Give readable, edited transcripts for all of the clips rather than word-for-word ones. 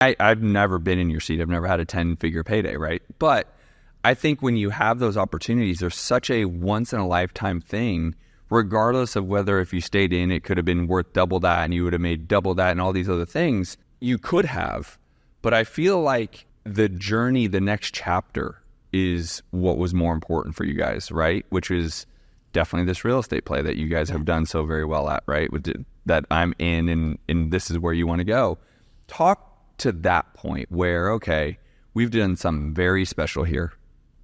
I've never been in your seat. I've never had a 10-figure payday, right? But I think when you have those opportunities, there's such a once-in-a-lifetime thing, regardless of whether if you stayed in, it could have been worth double that and you would have made double that and all these other things. You could have. But I feel like the journey, the next chapter is what was more important for you guys, right? Which is definitely this real estate play that you guys have done so very well at, right? That I'm in and this is where you want to go. Talk to that point where, okay, we've done something very special here.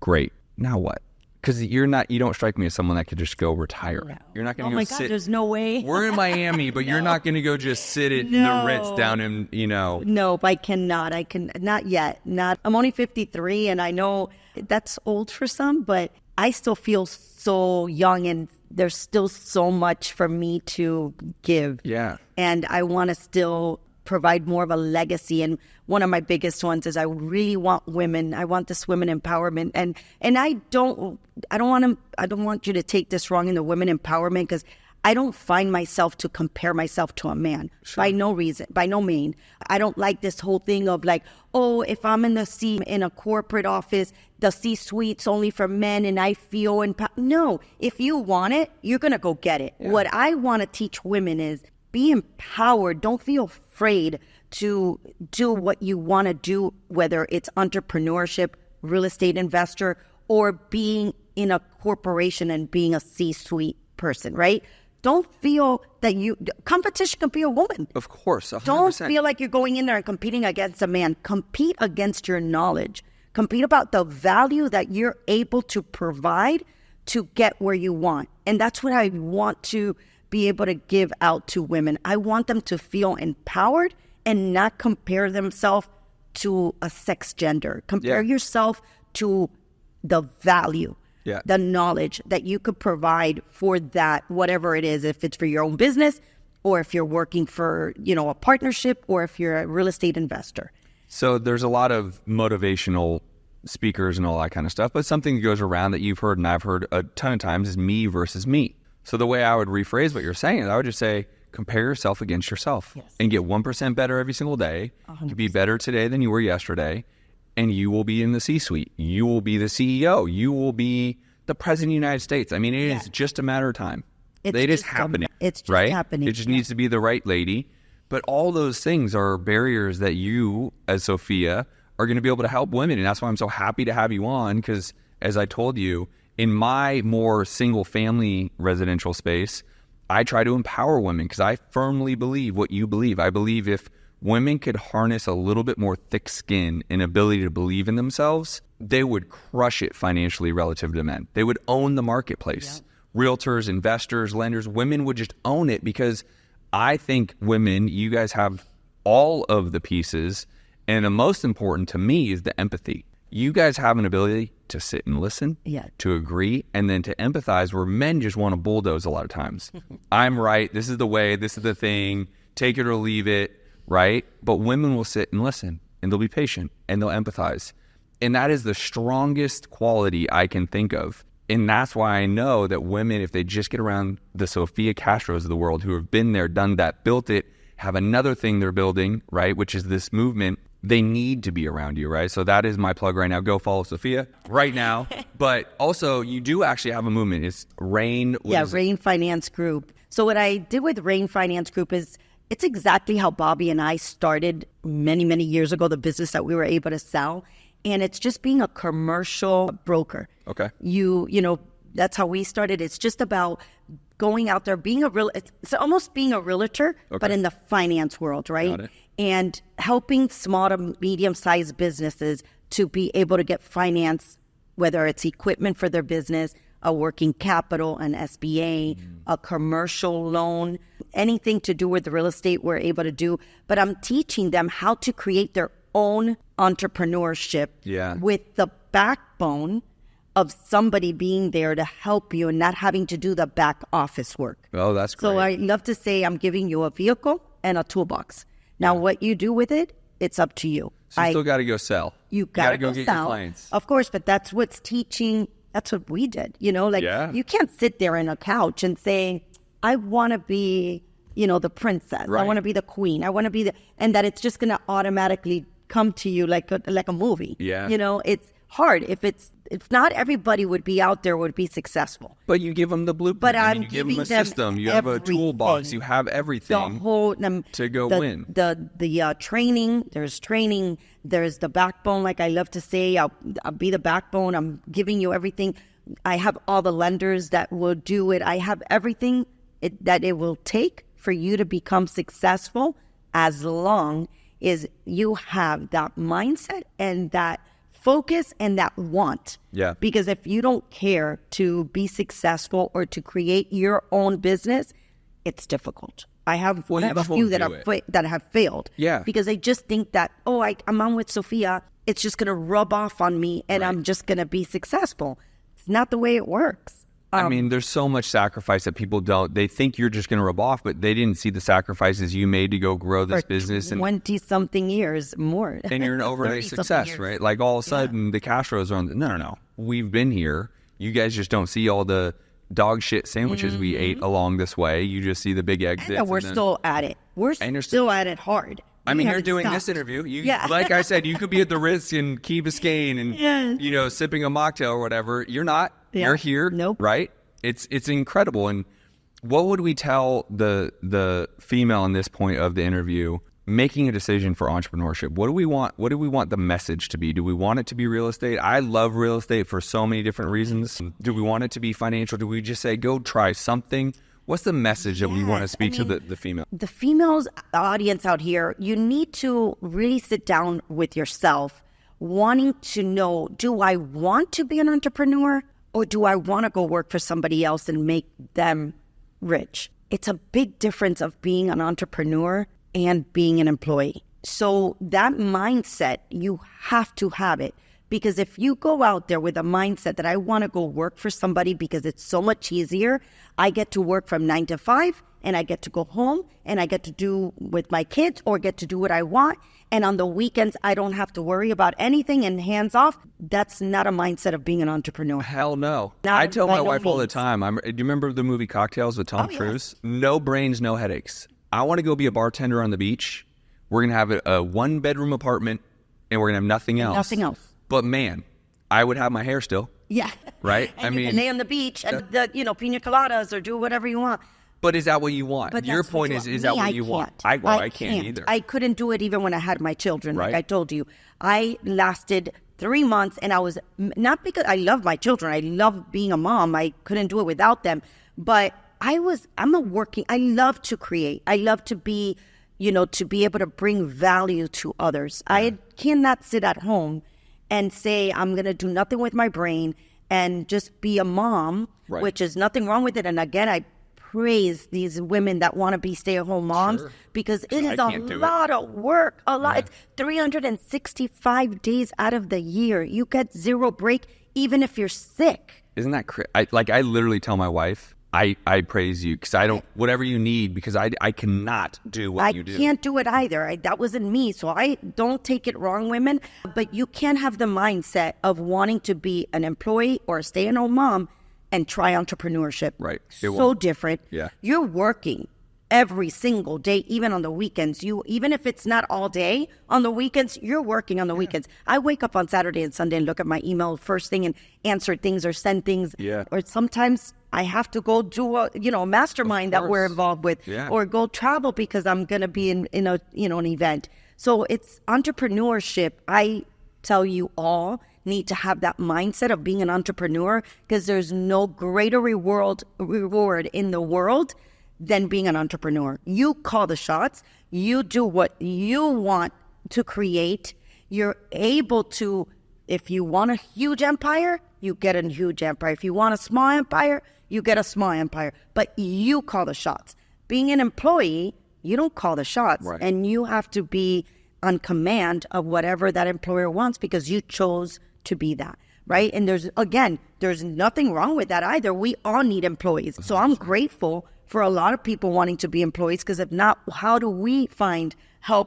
Great. Now what? Because you don't strike me as someone that could just go retire. No. You're not going to go sit. God, there's no way. We're in Miami, but you're not going to go just sit at the Ritz down in, No, I cannot. Not yet. I'm only 53 and I know that's old for some, but I still feel so young and there's still so much for me to give. Yeah. And I want to still provide more of a legacy. And one of my biggest ones is I really want women. I want this women empowerment. And I don't want you to take this wrong in the women empowerment, because I don't find myself to compare myself to a man. Sure. By no reason, by no mean. I don't like this whole thing of like, oh, if I'm in a corporate office, the C-suite's only for men and I feel empowered. No, if you want it, you're going to go get it. Yeah. What I want to teach women is be empowered. Don't feel afraid to do what you want to do, whether it's entrepreneurship, real estate investor, or being in a corporation and being a C-suite person, right? Don't feel that competition can be a woman. Of course, 100%. Don't feel like you're going in there and competing against a man. Compete against your knowledge. Compete about the value that you're able to provide to get where you want. And that's what I want to be able to give out to women. I want them to feel empowered and not compare themselves to a sex gender. Compare yourself to the value, the knowledge that you could provide for that, whatever it is, if it's for your own business or if you're working for, a partnership or if you're a real estate investor. So there's a lot of motivational speakers and all that kind of stuff, but something that goes around that you've heard and I've heard a ton of times is me versus me. So the way I would rephrase what you're saying is I would just say, compare yourself against yourself and get 1% better every single day. 100%. To be better today than you were yesterday. And you will be in the C-suite. You will be the CEO. You will be the president of the United States. I mean, it is just a matter of time. It is happening. It's just right? happening. It just needs to be the right lady. But all those things are barriers that you, as Sophia, are going to be able to help women. And that's why I'm so happy to have you on, because as I told you, in my more single-family residential space, I try to empower women because I firmly believe what you believe. I believe if women could harness a little bit more thick skin and ability to believe in themselves, they would crush it financially relative to men. They would own the marketplace. Yeah. Realtors, investors, lenders, women would just own it, because I think women, you guys have all of the pieces. And the most important to me is the empathy. You guys have an ability to sit and listen, to agree, and then to empathize, where men just want to bulldoze a lot of times. I'm right. This is the way. This is the thing. Take it or leave it, right? But women will sit and listen, and they'll be patient, and they'll empathize. And that is the strongest quality I can think of. And that's why I know that women, if they just get around the Sophia Castros of the world who have been there, done that, built it, have another thing they're building, right, which is this movement, they need to be around you, right? So that is my plug right now. Go follow Sophia right now. But also, you do actually have a movement. It's Rain. Rain Finance Group. So what I did with Rain Finance Group is it's exactly how Bobby and I started many, many years ago, the business that we were able to sell. And it's just being a commercial broker. Okay. That's how we started. It's just about going out there, it's almost being a realtor, but in the finance world, right? Got it. And helping small to medium-sized businesses to be able to get finance, whether it's equipment for their business, a working capital, an SBA, a commercial loan, anything to do with the real estate we're able to do. But I'm teaching them how to create their own entrepreneurship with the backbone of somebody being there to help you and not having to do the back office work. Oh, that's great. So I love to say I'm giving you a vehicle and a toolbox. Now, what you do with it, it's up to you. So you still got to go sell. You got to go get sell. Your clients. Of course, but that's what's teaching. That's what we did. You can't sit there in a couch and say, I want to be the princess. Right. I want to be the queen. I want to be and that it's just going to automatically come to you like a movie. Yeah. It's hard. If not everybody would be out there, would be successful. But you give them the blueprint. But I I'm mean, you give them giving a them system. You have a toolbox. You have The everything whole to go win. The training. There's training. There's the backbone. Like I love to say, I'll be the backbone. I'm giving you everything. I have all the lenders that will do it. I have everything that it will take for you to become successful, as long as you have that mindset and that focus and that want. Yeah. Because if you don't care to be successful or to create your own business, it's difficult. I have Well, you a just few won't that do that have failed. Yeah. Because they just think that, I'm on with Sophia, it's just going to rub off on me and Right. I'm just going to be successful. It's not the way it works. I mean, there's so much sacrifice that people don't. They think you're just going to rub off, but they didn't see the sacrifices you made to go grow this For business. And 20-something years more. and you're an overnight 30-something success, years. right? Like all of a sudden the cash flows are on. No. We've been here. You guys just don't see all the dog shit sandwiches we ate along this way. You just see the big exits. And we're still at it. We're still at it hard. I mean, We you're haven't doing stopped. this interview. Yeah. Like I said, you could be at the Ritz in Key Biscayne and Yes. sipping a mocktail or whatever. You're not. Yeah. You're here. Nope. Right? It's incredible. And what would we tell the female in this point of the interview making a decision for entrepreneurship? What do we want? What do we want the message to be? Do we want it to be real estate? I love real estate for so many different reasons. Do we want it to be financial? Do we just say go try something? What's the message that we want to Yes, speak I to mean, the female? The females audience out here, you need to really sit down with yourself, wanting to know, do I want to be an entrepreneur or do I want to go work for somebody else and make them rich? It's a big difference of being an entrepreneur and being an employee. So that mindset, you have to have it. Because if you go out there with a mindset that I want to go work for somebody because it's so much easier, I get to work from 9 to 5 and I get to go home and I get to do with my kids or get to do what I want. And on the weekends, I don't have to worry about anything and hands off. That's not a mindset of being an entrepreneur. Hell no. Not I tell by my no wife all the means. time. Do you remember the movie Cocktails with Tom Oh, yes. Cruise? No brains, no headaches. I want to go be a bartender on the beach. We're going to have a 1-bedroom apartment and we're going to have nothing else. Nothing else. But man, I would have my hair still. Yeah. Right? And I you mean- can lay on the beach and pina coladas or do whatever you want. But is that what you want? But Your that's point what is me, that what I you want? can't. I can't either. I couldn't do it even when I had my children. Right. Like I told you, I lasted 3 months and I was, not because I love my children. I love being a mom. I couldn't do it without them. But I love to create. I love to be, to be able to bring value to others. I cannot sit at home and say, I'm going to do nothing with my brain and just be a mom, Right. which is nothing wrong with it. And again, I praise these women that want to be stay-at-home moms Sure. because it is a can't do it. lot of work. A lot. It's 365 days out of the year. You get zero break, even if you're sick. Isn't that crazy? I literally tell my wife, I praise you because I don't, whatever you need, because I cannot do what you do. I can't do it either. That wasn't me. So I don't take it wrong, women. But you can't have the mindset of wanting to be an employee or a stay-at-home mom and try entrepreneurship. Right. It So won't. different. Yeah. You're working every single day, even on the weekends. Even if it's not all day, on the weekends, you're working on the weekends. I wake up on Saturday and Sunday and look at my email first thing and answer things or send things. Yeah. Or sometimes I have to go do a mastermind that we're course. involved with, Yeah. or go travel because I'm going to be in a an event. So it's entrepreneurship. I tell you all need to have that mindset of being an entrepreneur because there's no greater reward in the world than being an entrepreneur. You call the shots. You do what you want to create. You're able to, if you want a huge empire, you get a huge empire. If you want a small empire, you get a small empire. But you call the shots. Being an employee, you don't call the shots. Right. And you have to be on command of whatever that employer wants because you chose to be that. Right. And there's nothing wrong with that either. We all need employees. So I'm grateful for a lot of people wanting to be employees because if not, how do we find help